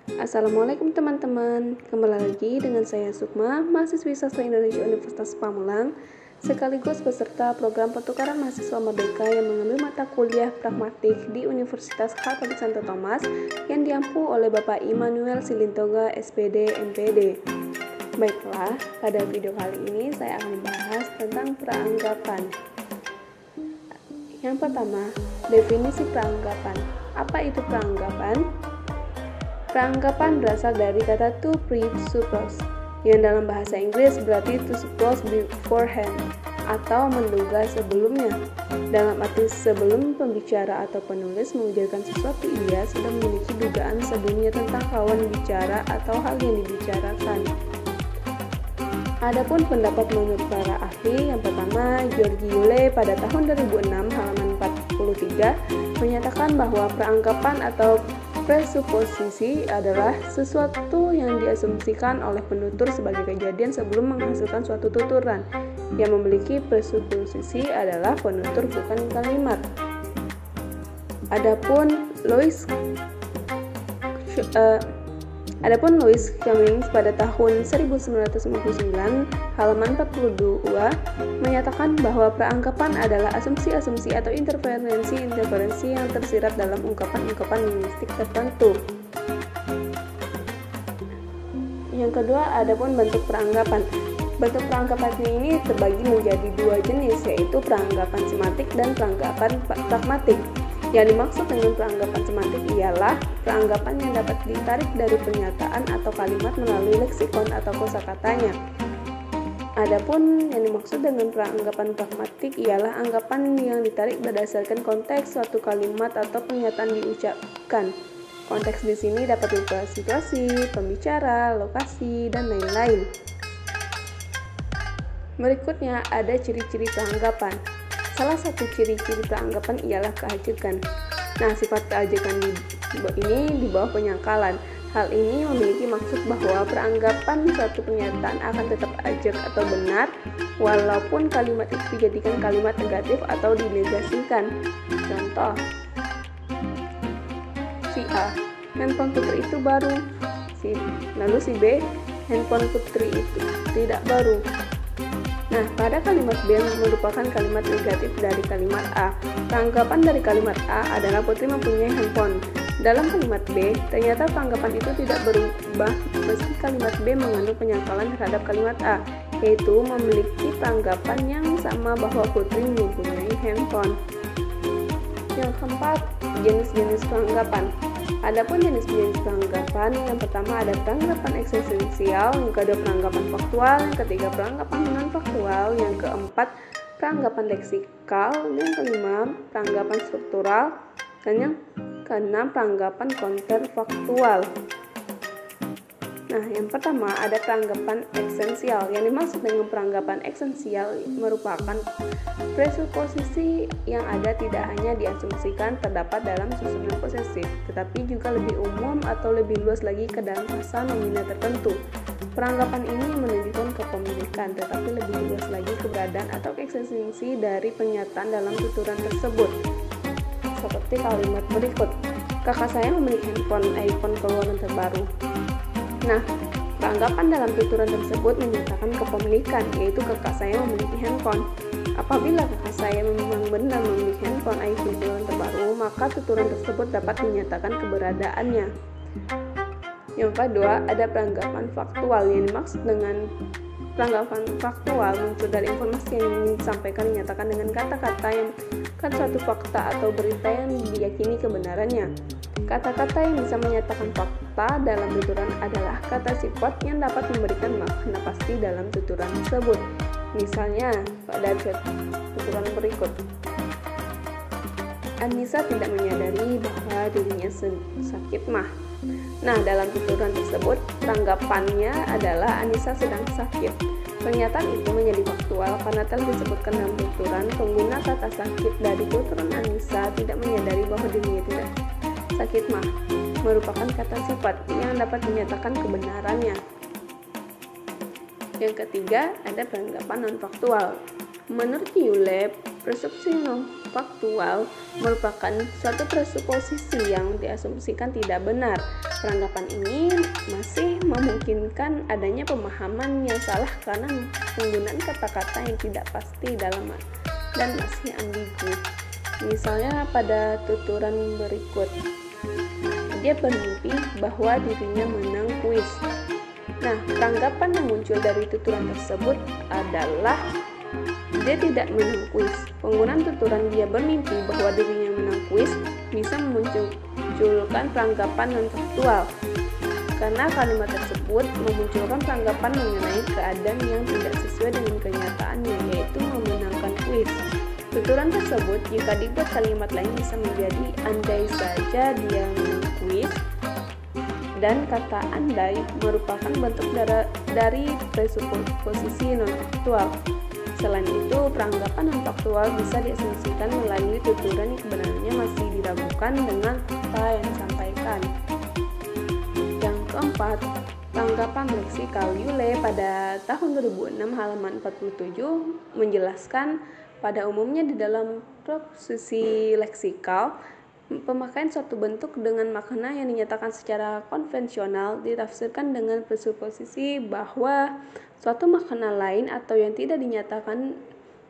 Assalamualaikum teman-teman, kembali lagi dengan saya Sukma, mahasiswi Sastra Indonesia Universitas Pamulang, sekaligus peserta program pertukaran mahasiswa merdeka yang mengambil mata kuliah pragmatik di Universitas Katolik Santo Thomas yang diampu oleh Bapak Immanuel Silintoga, SPD, MPD. Baiklah, pada video kali ini saya akan membahas tentang peranggapan. Yang pertama, definisi peranggapan. Apa itu peranggapan? Peranggapan berasal dari kata to presuppose, yang dalam bahasa Inggris berarti to suppose beforehand, atau menduga sebelumnya. Dalam arti sebelum pembicara atau penulis mengujarkan sesuatu, ia sudah memiliki dugaan sebelumnya tentang lawan bicara atau hal yang dibicarakan. Adapun pendapat menurut para ahli, yang pertama, Georgi Yule pada tahun 2006 halaman 43 menyatakan bahwa peranggapan atau presuposisi adalah sesuatu yang diasumsikan oleh penutur sebagai kejadian sebelum menghasilkan suatu tuturan. Yang memiliki presuposisi adalah penutur, bukan kalimat. Adapun Louis Cummings pada tahun 1999 halaman 42 menyatakan bahwa peranggapan adalah asumsi-asumsi atau interferensi yang tersirat dalam ungkapan-ungkapan linguistik tertentu. Yang kedua, adapun bentuk peranggapan. Bentuk peranggapan ini terbagi menjadi dua jenis, yaitu peranggapan semantik dan peranggapan pragmatik. Yang dimaksud dengan peranggapan semantik ialah peranggapan yang dapat ditarik dari pernyataan atau kalimat melalui leksikon atau kosakatanya. Adapun yang dimaksud dengan peranggapan pragmatik ialah anggapan yang ditarik berdasarkan konteks suatu kalimat atau pernyataan diucapkan. Konteks di sini dapat berupa situasi, pembicara, lokasi, dan lain-lain. Berikutnya ada ciri-ciri peranggapan. Salah satu ciri-ciri peranggapan ialah keajekan. Nah, sifat keajekan ini di bawah penyangkalan. Hal ini memiliki maksud bahwa peranggapan suatu pernyataan akan tetap ajek atau benar walaupun kalimat itu dijadikan kalimat negatif atau dinegasikan. Contoh, si A, handphone putri itu baru. Lalu si B, handphone putri itu tidak baru. Nah, pada kalimat B merupakan kalimat negatif dari kalimat A. Peranggapan dari kalimat A adalah putri mempunyai handphone. Dalam kalimat B, ternyata peranggapan itu tidak berubah meski kalimat B mengandung penyangkalan terhadap kalimat A, yaitu memiliki peranggapan yang sama bahwa putri mempunyai handphone. Yang keempat, jenis-jenis peranggapan. Adapun jenis-jenis peranggapan, yang pertama ada peranggapan eksistensial, yang kedua peranggapan faktual, yang ketiga peranggapan non-faktual, yang keempat peranggapan leksikal, yang kelima peranggapan struktural, dan yang keenam peranggapan counterfaktual. Nah, yang pertama ada peranggapan esensial. Yang dimaksud dengan peranggapan esensial merupakan presuposisi yang ada tidak hanya diasumsikan terdapat dalam susunan posesif, tetapi juga lebih umum atau lebih luas lagi ke dalam fasa nomina tertentu. Peranggapan ini menunjukkan kepemilikan, tetapi lebih luas lagi keberadaan atau eksistensi dari pernyataan dalam tuturan tersebut. Seperti kalimat berikut, kakak saya memiliki iPhone keluaran terbaru. Nah, peranggapan dalam tuturan tersebut menyatakan kepemilikan, yaitu kakak saya memiliki handphone. Apabila kakak saya memang benar memiliki handphone iPhone keluaran terbaru, maka tuturan tersebut dapat menyatakan keberadaannya. Yang kedua, ada peranggapan faktual. Yang dimaksud dengan peranggapan faktual muncul dari informasi yang ingin disampaikan dinyatakan dengan kata-kata yang kan suatu fakta atau berita yang diyakini kebenarannya. Kata-kata yang bisa menyatakan fakta dalam tuturan adalah kata sifat yang dapat memberikan makna pasti dalam tuturan tersebut. Misalnya, pada tuturan berikut, Anissa tidak menyadari bahwa dirinya sakit mah. Nah, dalam tuturan tersebut, tanggapannya adalah Anissa sedang sakit. Pernyataan itu menjadi faktual karena telah disebutkan dalam tuturan, pengguna kata sakit dari tuturan Anissa tidak menyadari bahwa dirinya tidak sakit mah merupakan kata sifat yang dapat menyatakan kebenarannya. Yang ketiga, ada peranggapan non-faktual. Menurut Yule, presumpsi non-faktual merupakan suatu presuposisi yang diasumsikan tidak benar. Peranggapan ini masih memungkinkan adanya pemahaman yang salah karena penggunaan kata-kata yang tidak pasti dalam dan masih ambigu. Misalnya pada tuturan berikut, dia bermimpi bahwa dirinya menang kuis. Nah, tanggapan yang muncul dari tuturan tersebut adalah dia tidak menang kuis. Penggunaan tuturan dia bermimpi bahwa dirinya menang kuis bisa memunculkan peranggapan non-faktual, karena kalimat tersebut memunculkan peranggapan mengenai keadaan yang tidak sesuai dengan kenyataannya, yaitu memenangkan kuis. Tuturan tersebut jika dibuat kalimat lain bisa menjadi andai saja dia menang kuis, dan kata andai merupakan bentuk dari presuposisi non-faktual. Selain itu, peranggapan non-faktual bisa diasumsikan melalui tuturan yang kebenarannya masih diragukan dengan fakta yang disampaikan. Yang keempat, tanggapan leksikal. Yule pada tahun 2006 halaman 47 menjelaskan pada umumnya di dalam proposisi leksikal, pemakaian suatu bentuk dengan makna yang dinyatakan secara konvensional ditafsirkan dengan presuposisi bahwa suatu makna lain atau yang tidak dinyatakan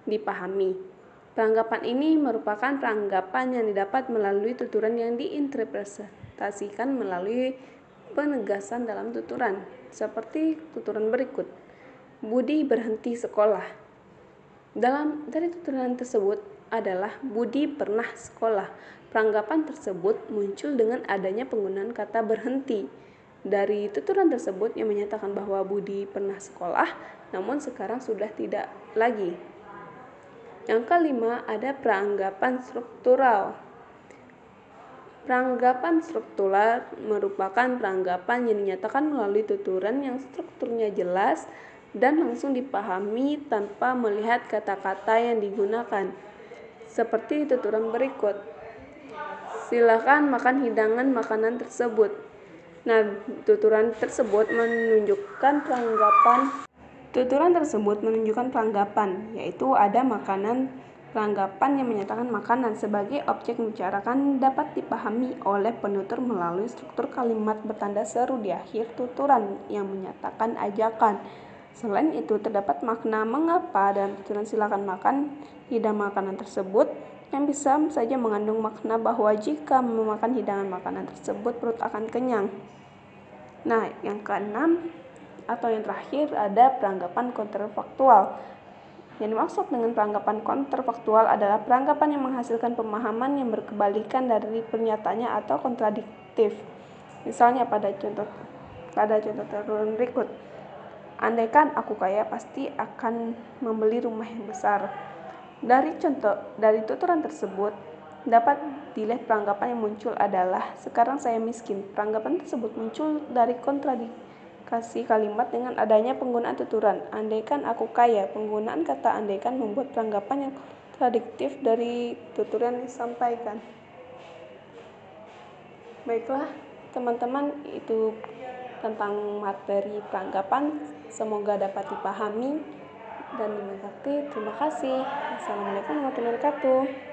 dipahami. Peranggapan ini merupakan peranggapan yang didapat melalui tuturan yang diinterpretasikan melalui penegasan dalam tuturan, seperti tuturan berikut. Budi berhenti sekolah. Dari tuturan tersebut adalah Budi pernah sekolah. Peranggapan tersebut muncul dengan adanya penggunaan kata berhenti. Dari tuturan tersebut yang menyatakan bahwa Budi pernah sekolah, namun sekarang sudah tidak lagi. Yang kelima, ada peranggapan struktural. Peranggapan struktural merupakan peranggapan yang dinyatakan melalui tuturan yang strukturnya jelas dan langsung dipahami tanpa melihat kata-kata yang digunakan. Seperti tuturan berikut. Silakan makan hidangan makanan tersebut. Nah, tuturan tersebut menunjukkan peranggapan, yaitu ada peranggapan yang menyatakan makanan sebagai objek membicarakan dapat dipahami oleh penutur melalui struktur kalimat bertanda seru di akhir tuturan yang menyatakan ajakan. Selain itu, terdapat makna mengapa dalam tuturan silakan makan hidangan makanan tersebut yang bisa saja mengandung makna bahwa jika memakan hidangan makanan tersebut perut akan kenyang. Nah, yang keenam atau yang terakhir ada peranggapan kontrafaktual. Yang dimaksud dengan peranggapan kontrafaktual adalah peranggapan yang menghasilkan pemahaman yang berkebalikan dari pernyataannya atau kontradiktif. Misalnya pada contoh tuturan berikut. Andaikan aku kaya, pasti akan membeli rumah yang besar. Dari tuturan tersebut dapat dilihat peranggapan yang muncul adalah sekarang saya miskin. Peranggapan tersebut muncul dari kontradikasi kalimat dengan adanya penggunaan tuturan. Andaikan aku kaya, penggunaan kata andaikan membuat peranggapan yang kontradiktif dari tuturan yang disampaikan. Baiklah teman-teman, itu tentang materi peranggapan. Semoga dapat dipahami dan dimengerti. Terima kasih. Assalamualaikum warahmatullahi wabarakatuh.